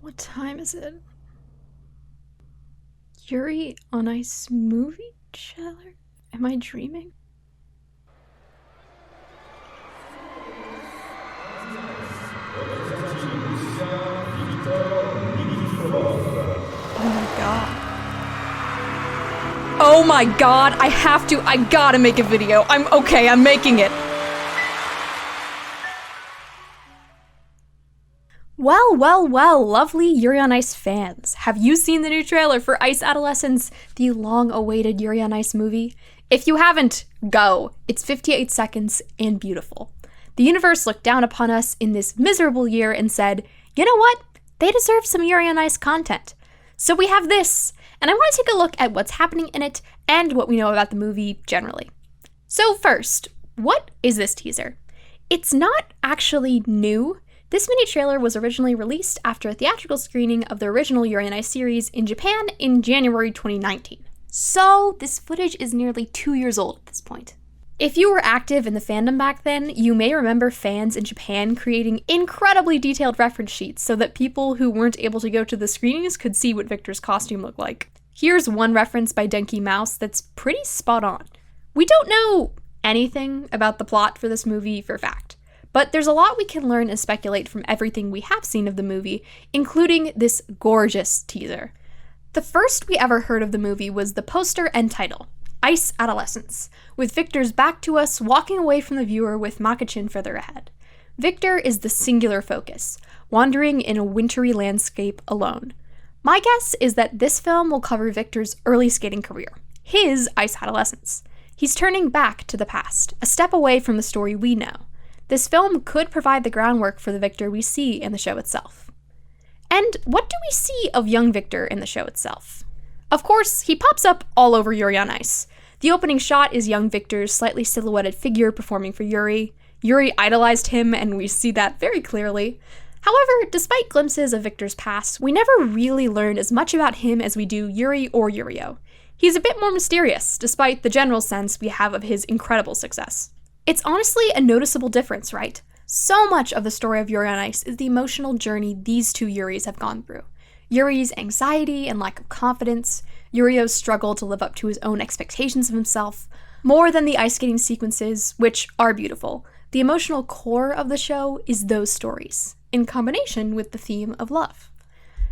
What time is it? Yuri on Ice movie trailer? Am I dreaming? Oh my god. Oh my god, I gotta make a video. I'm making it. Well, lovely Yuri on Ice fans. Have you seen the new trailer for Ice Adolescence, the long-awaited Yuri on Ice movie? If you haven't, go. It's 58 seconds and beautiful. The universe looked down upon us in this miserable year and said, you know what? They deserve some Yuri on Ice content. So we have this, and I want to take a look at what's happening in it and what we know about the movie generally. So first, what is this teaser? It's not actually new. This mini trailer was originally released after a theatrical screening of the original Yuri on Ice series in Japan in January 2019. So this footage is nearly 2 years old at this point. If you were active in the fandom back then, you may remember fans in Japan creating incredibly detailed reference sheets so that people who weren't able to go to the screenings could see what Victor's costume looked like. Here's one reference by Denki Mouse that's pretty spot on. We don't know anything about the plot for this movie for fact, but there's a lot we can learn and speculate from everything we have seen of the movie, including this gorgeous teaser. The first we ever heard of the movie was the poster and title, Ice Adolescence, with Victor's back to us walking away from the viewer with Makichin further ahead. Victor is the singular focus, wandering in a wintry landscape alone. My guess is that this film will cover Victor's early skating career, his Ice Adolescence. He's turning back to the past, a step away from the story we know. This film could provide the groundwork for the Victor we see in the show itself. And what do we see of young Victor in the show itself? Of course, he pops up all over Yuri on Ice. The opening shot is young Victor's slightly silhouetted figure performing for Yuri. Yuri idolized him, and we see that very clearly. However, despite glimpses of Victor's past, we never really learn as much about him as we do Yuri or Yurio. He's a bit more mysterious, despite the general sense we have of his incredible success. It's honestly a noticeable difference, right? So much of the story of Yuri on Ice is the emotional journey these two Yuris have gone through. Yuri's anxiety and lack of confidence, Yurio's struggle to live up to his own expectations of himself. More than the ice skating sequences, which are beautiful, the emotional core of the show is those stories, in combination with the theme of love.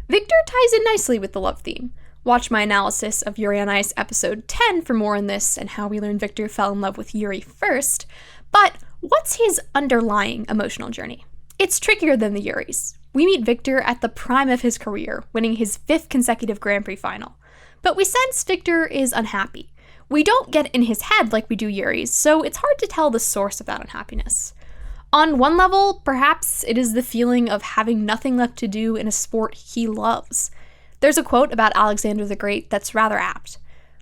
Victor ties in nicely with the love theme. Watch my analysis of Yuri on Ice episode 10 for more on this and how we learned Victor fell in love with Yuri first, but what's his underlying emotional journey? It's trickier than the Yuris. We meet Victor at the prime of his career, winning his 5th consecutive Grand Prix final. But we sense Victor is unhappy. We don't get in his head like we do Yuri's, so it's hard to tell the source of that unhappiness. On one level, perhaps it is the feeling of having nothing left to do in a sport he loves. There's a quote about Alexander the Great that's rather apt.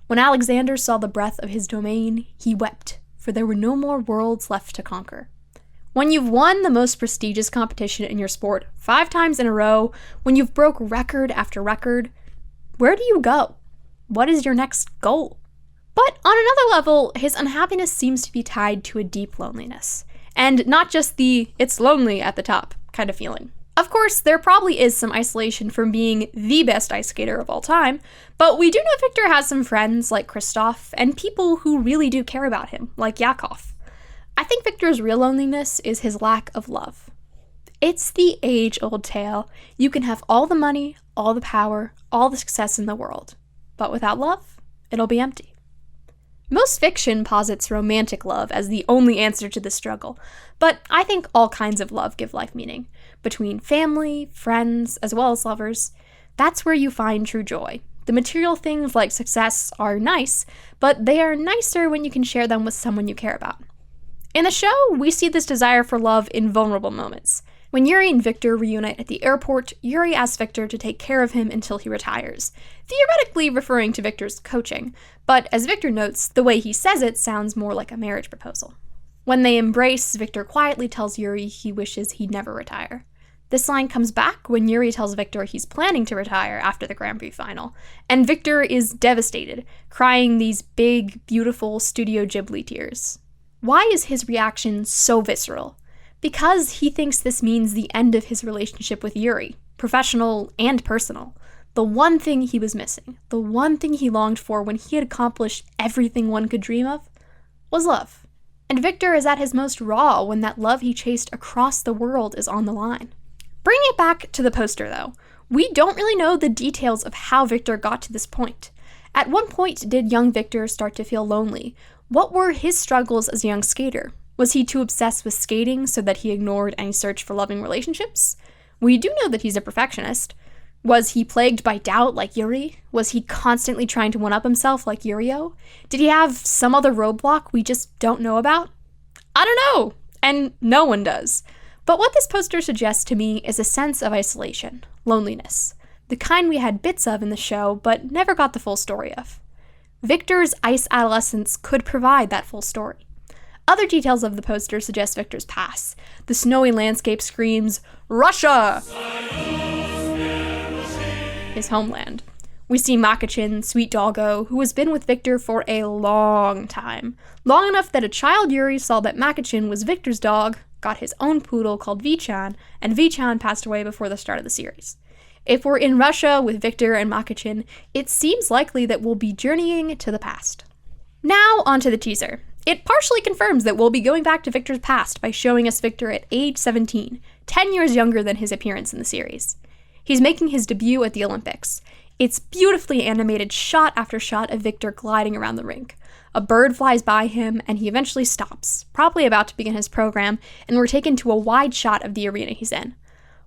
When Alexander saw the breadth of his domain, he wept, for there were no more worlds left to conquer. When you've won the most prestigious competition in your sport 5 times in a row, when you've broke record after record, where do you go? What is your next goal? But on another level, his unhappiness seems to be tied to a deep loneliness, and not just the "it's lonely" at the top kind of feeling. Of course, there probably is some isolation from being the best ice skater of all time, but we do know Victor has some friends like Christoph and people who really do care about him, like Yakov. I think Victor's real loneliness is his lack of love. It's the age-old tale. You can have all the money, all the power, all the success in the world, but without love, it'll be empty. Most fiction posits romantic love as the only answer to the struggle, but I think all kinds of love give life meaning. Between family, friends, as well as lovers, that's where you find true joy. The material things like success are nice, but they are nicer when you can share them with someone you care about. In the show, we see this desire for love in vulnerable moments. When Yuri and Victor reunite at the airport, Yuri asks Victor to take care of him until he retires, theoretically referring to Victor's coaching, but as Victor notes, the way he says it sounds more like a marriage proposal. When they embrace, Victor quietly tells Yuri he wishes he'd never retire. This line comes back when Yuri tells Victor he's planning to retire after the Grand Prix final, and Victor is devastated, crying these big, beautiful Studio Ghibli tears. Why is his reaction so visceral? because he thinks this means the end of his relationship with Yuri, professional and personal. The one thing he was missing, the one thing he longed for when he had accomplished everything one could dream of, was love. And Victor is at his most raw when that love he chased across the world is on the line. Bringing it back to the poster, though, we don't really know the details of how Victor got to this point. At what point did young Victor start to feel lonely? What were his struggles as a young skater? Was he too obsessed with skating so that he ignored any search for loving relationships? We do know that he's a perfectionist. Was he plagued by doubt like Yuri? Was he constantly trying to one-up himself like Yurio? Did he have some other roadblock we just don't know about? I don't know, and no one does. But what this poster suggests to me is a sense of isolation, loneliness, the kind we had bits of in the show but never got the full story of. Victor's Ice Adolescence could provide that full story. Other details of the poster suggest Victor's past. The snowy landscape screams, "Russia!" His homeland. We see Makichin, Sweet Doggo, who has been with Victor for a long time. Long enough that a child Yuri saw that Makichin was Victor's dog, got his own poodle called Vichan, and Vichan passed away before the start of the series. If we're in Russia with Victor and Makichin, it seems likely that we'll be journeying to the past. Now onto the teaser. It partially confirms that we'll be going back to Victor's past by showing us Victor at age 17, 10 years younger than his appearance in the series. He's making his debut at the Olympics. It's beautifully animated shot after shot of Victor gliding around the rink. A bird flies by him, and he eventually stops, probably about to begin his program, and we're taken to a wide shot of the arena he's in.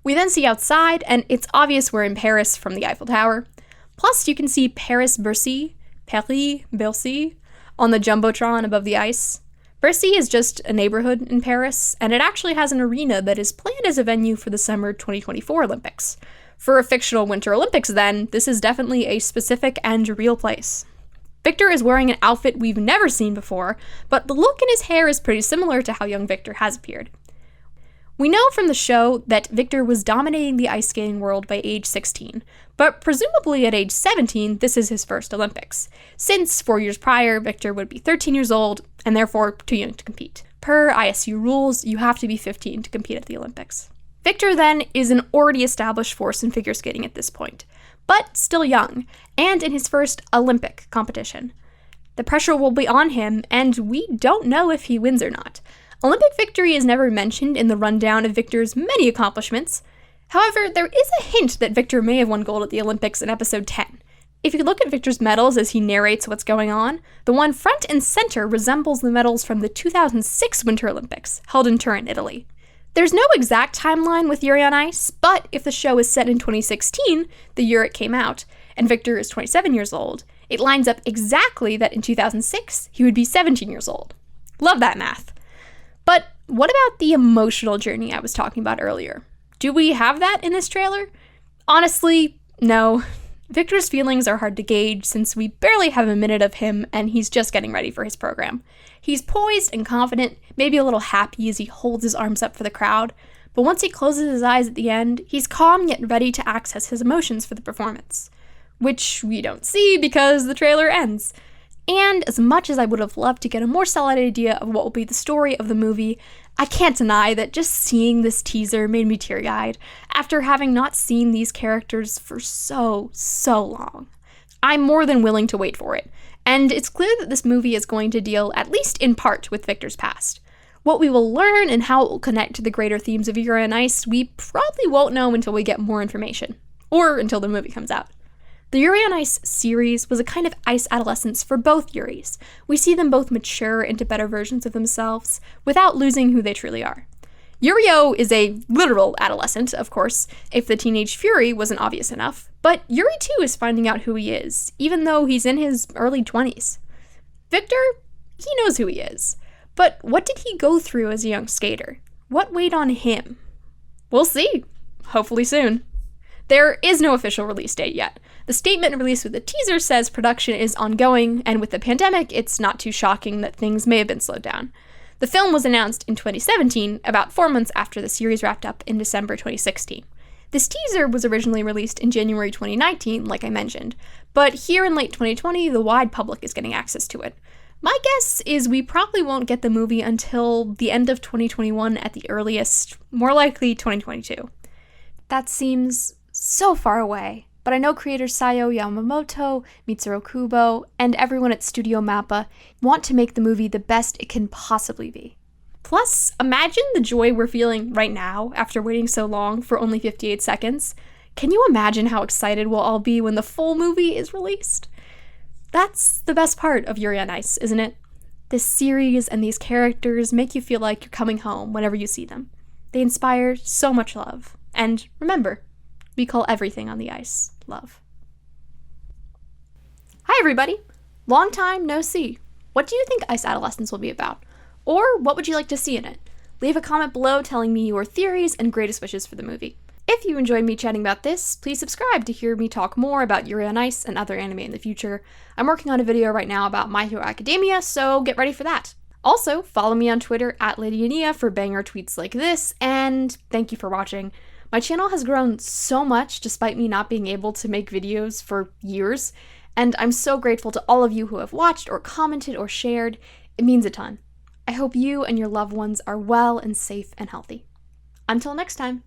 We then see outside, and it's obvious we're in Paris from the Eiffel Tower. Plus, you can see Paris-Bercy, on the Jumbotron above the ice. Bercy is just a neighborhood in Paris, and it actually has an arena that is planned as a venue for the summer 2024 Olympics. For a fictional Winter Olympics, then, this is definitely a specific and real place. Victor is wearing an outfit we've never seen before, but the look in his hair is pretty similar to how young Victor has appeared. We know from the show that Victor was dominating the ice skating world by age 16, but presumably at age 17, this is his first Olympics, since 4 years prior, Victor would be 13 years old, and therefore too young to compete. Per ISU rules, you have to be 15 to compete at the Olympics. Victor, then, is an already established force in figure skating at this point, but still young, and in his first Olympic competition. The pressure will be on him, and we don't know if he wins or not. Olympic victory is never mentioned in the rundown of Victor's many accomplishments. However, there is a hint that Victor may have won gold at the Olympics in episode 10. If you look at Victor's medals as he narrates what's going on, the one front and center resembles the medals from the 2006 Winter Olympics, held in Turin, Italy. There's no exact timeline with Yuri on Ice, but if the show is set in 2016, the year it came out, and Victor is 27 years old, it lines up exactly that in 2006, he would be 17 years old. Love that math. But what about the emotional journey I was talking about earlier? Do we have that in this trailer? Honestly, no. Victor's feelings are hard to gauge since we barely have a minute of him and he's just getting ready for his program. He's poised and confident, maybe a little happy as he holds his arms up for the crowd, but once he closes his eyes at the end, he's calm yet ready to access his emotions for the performance. Which we don't see because the trailer ends. And as much as I would have loved to get a more solid idea of what will be the story of the movie, I can't deny that just seeing this teaser made me teary-eyed after having not seen these characters for so long. I'm more than willing to wait for it, and it's clear that this movie is going to deal, at least in part, with Victor's past. What we will learn and how it will connect to the greater themes of Yuri on Ice, we probably won't know until we get more information, or until the movie comes out. The Yuri on Ice series was a kind of Ice Adolescence for both Yuris. We see them both mature into better versions of themselves, without losing who they truly are. Yurio is a literal adolescent, of course, if the teenage fury wasn't obvious enough, but Yuri too is finding out who he is, even though he's in his early 20s. Victor, he knows who he is, but what did he go through as a young skater? What weighed on him? We'll see, hopefully soon. There is no official release date yet. The statement released with the teaser says production is ongoing, and with the pandemic, it's not too shocking that things may have been slowed down. The film was announced in 2017, about 4 months after the series wrapped up in December 2016. This teaser was originally released in January 2019, like I mentioned, but here in late 2020, the wide public is getting access to it. My guess is we probably won't get the movie until the end of 2021 at the earliest, more likely 2022. That seems so far away, but I know creators Sayo Yamamoto, Mitsuru Kubo, and everyone at Studio Mappa want to make the movie the best it can possibly be. Plus, imagine the joy we're feeling right now after waiting so long for only 58 seconds. Can you imagine how excited we'll all be when the full movie is released? That's the best part of Yuri on Ice, isn't it? This series and these characters make you feel like you're coming home whenever you see them. They inspire so much love. And remember, we call everything on the ice love. Hi everybody! Long time no see. What do you think Ice Adolescence will be about? Or what would you like to see in it? Leave a comment below telling me your theories and greatest wishes for the movie. If you enjoyed me chatting about this, please subscribe to hear me talk more about Yuri on Ice and other anime in the future. I'm working on a video right now about My Hero Academia, so get ready for that. Also, follow me on Twitter at LadyIneia for banger tweets like this, and thank you for watching. My channel has grown so much despite me not being able to make videos for years, and I'm so grateful to all of you who have watched or commented or shared. It means a ton. I hope you and your loved ones are well and safe and healthy. Until next time.